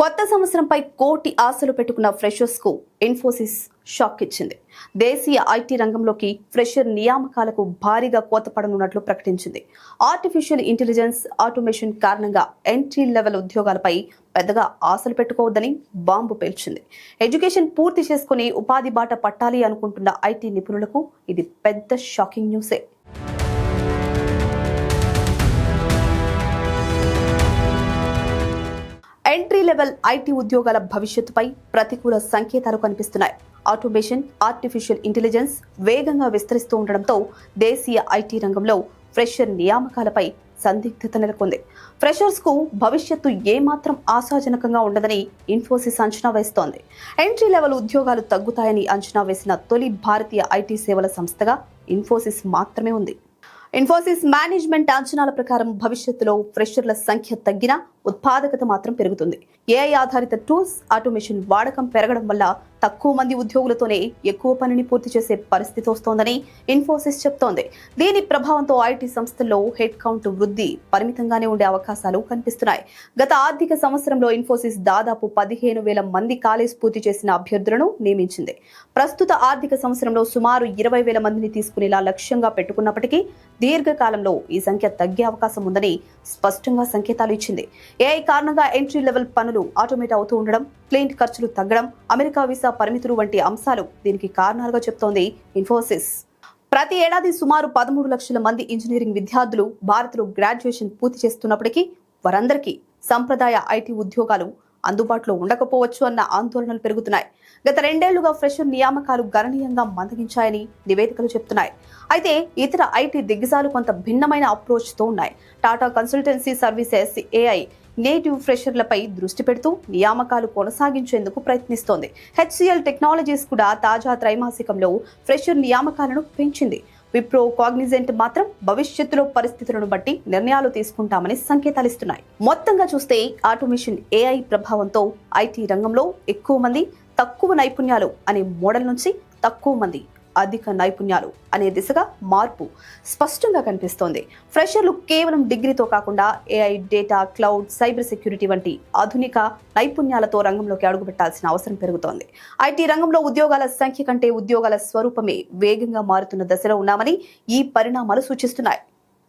కొత్త సంవత్సరంపై కోటి ఆశలు పెట్టుకున్న ఫ్రెషర్స్ కు ఇన్ఫోసిస్ షాక్ ఇచ్చింది. దేశీయ ఐటీ రంగంలోకి ఫ్రెషర్ నియామకాలకు భారీగా కోతపడనున్నట్లు ప్రకటించింది. ఆర్టిఫిషియల్ ఇంటెలిజెన్స్, ఆటోమేషన్ కారణంగా ఎంట్రీ లెవెల్ ఉద్యోగాలపై పెద్దగా ఆశలు పెట్టుకోవద్దని బాంబు పేల్చింది. ఎడ్యుకేషన్ పూర్తి చేసుకుని ఉపాధి బాట పట్టాలి అనుకుంటున్న ఐటీ నిపుణులకు ఇది పెద్ద షాకింగ్ న్యూసే. ఎంట్రీ లెవెల్ ఐటీ ఉద్యోగాల భవిష్యత్తుపై ప్రతికూల సంకేతాలు కనిపిస్తున్నాయి. ఆటోమేషన్, ఆర్టిఫిషియల్ ఇంటెలిజెన్స్ వేగంగా విస్తరిస్తూ ఉండడంతో దేశీయ ఐటీ రంగంలో ఫ్రెషర్ నియామకాలపై సందిగ్ధత నెలకొంది. ఫ్రెషర్స్ కు భవిష్యత్తు ఏమాత్రం ఆశాజనకంగా ఉండదని ఇన్ఫోసిస్ అంచనా వేస్తోంది. ఎంట్రీ లెవెల్ ఉద్యోగాలు తగ్గుతాయని అంచనా వేసిన తొలి భారతీయ ఐటీ సేవల సంస్థగా ఇన్ఫోసిస్ మాత్రమే ఉంది. ఇన్ఫోసిస్ మేనేజ్మెంట్ అంచనాల ప్రకారం భవిష్యత్తులో ఫ్రెషర్ల సంఖ్య తగ్గినా ఉత్పాదకత మాత్రం పెరుగుతుంది. ఏఐ ఆధారిత టూల్స్, ఆటోమేషన్ వాడకం పెరగడం వల్ల తక్కువ మంది ఉద్యోగులతోనే ఎక్కువ పనిని పూర్తి చేసే పరిస్థితి వస్తోందని ఇన్ఫోసిస్ చెప్తోంది. దీని ప్రభావంతో ఐటీ సంస్థల్లో హెడ్ కౌంట్ వృద్ధి పరిమితంగానే ఉండే అవకాశాలు కనిపిస్తున్నాయి. గత ఆర్థిక సంవత్సరంలో ఇన్ఫోసిస్ దాదాపు 15,000 మంది కాలేజ్ పూర్తి చేసిన అభ్యర్థులను నియమించింది. ప్రస్తుత ఆర్థిక సంవత్సరంలో సుమారు 20,000 మందిని తీసుకునేలా లక్ష్యంగా పెట్టుకున్నప్పటికీ దీర్ఘకాలంలో ఈ సంఖ్య తగ్గే అవకాశం ఉందని స్పష్టంగా సంకేతాలు ఇచ్చింది. ఏఐ కారణంగా ఎంట్రీ లెవెల్ పనులు ఆటోమేట్ అవుతూ ఉండడం, క్లయింట్ ఖర్చులు తగ్గడం, అమెరికా వీసా పరిమితులు వంటి అంశాలు దీనికి కారణాలుగా చెప్తోంది ఇన్ఫోసిస్. ప్రతి ఏడాది సుమారు 13 లక్షల మంది ఇంజనీరింగ్ విద్యార్థులు భారత్లో గ్రాడ్యుయేషన్ పూర్తి చేస్తున్నప్పటికీ వారందరికీ సంప్రదాయ ఐటీ ఉద్యోగాలు అందుబాటులో ఉండకపోవచ్చు అన్న ఆందోళనలు పెరుగుతున్నాయి. గత 2 ఏళ్లుగా ఫ్రెషర్ నియామకాలు గణనీయంగా మందగించాయని నివేదికలు చెప్తున్నాయి. అయితే ఇతర ఐటీ దిగ్గజాలు కొంత భిన్నమైన అప్రోచ్తో ఉన్నాయి. Tata consultancy services AI native ఫ్రెషర్లపై దృష్టి పెడుతూ నియామకాలు కొనసాగించేందుకు ప్రయత్నిస్తోంది. హెచ్సిఎల్ టెక్నాలజీస్ కూడా తాజా త్రైమాసికంలో ఫ్రెషర్ నియామకాలను పెంచింది. విప్రో, కాగ్నిజెంట్ మాత్రం భవిష్యత్తులో పరిస్థితులను బట్టి నిర్ణయాలు తీసుకుంటామని సంకేతాలిస్తున్నాయి. మొత్తంగా చూస్తే ఆటోమేషన్, ఏఐ ప్రభావంతో ఐటీ రంగంలో ఎక్కువ మంది తక్కువ నైపుణ్యాలు అనే మోడల్ నుంచి తక్కువ మంది అధిక నైపుణ్యాలు అనే దిశగా మార్పు స్పష్టంగా కనిపిస్తోంది. ఫ్రెషర్లు కేవలం డిగ్రీతో కాకుండా AI, data, cloud, cyber security వంటి ఆధునిక నైపుణ్యాలతో రంగంలోకి అడుగుపెట్టాల్సిన అవసరం పెరుగుతోంది. ఐటీ రంగంలో ఉద్యోగాల సంఖ్య కంటే ఉద్యోగాల స్వరూపమే వేగంగా మారుతున్న దశలో ఉన్నామని ఈ పరిణామాలు సూచిస్తున్నాయి.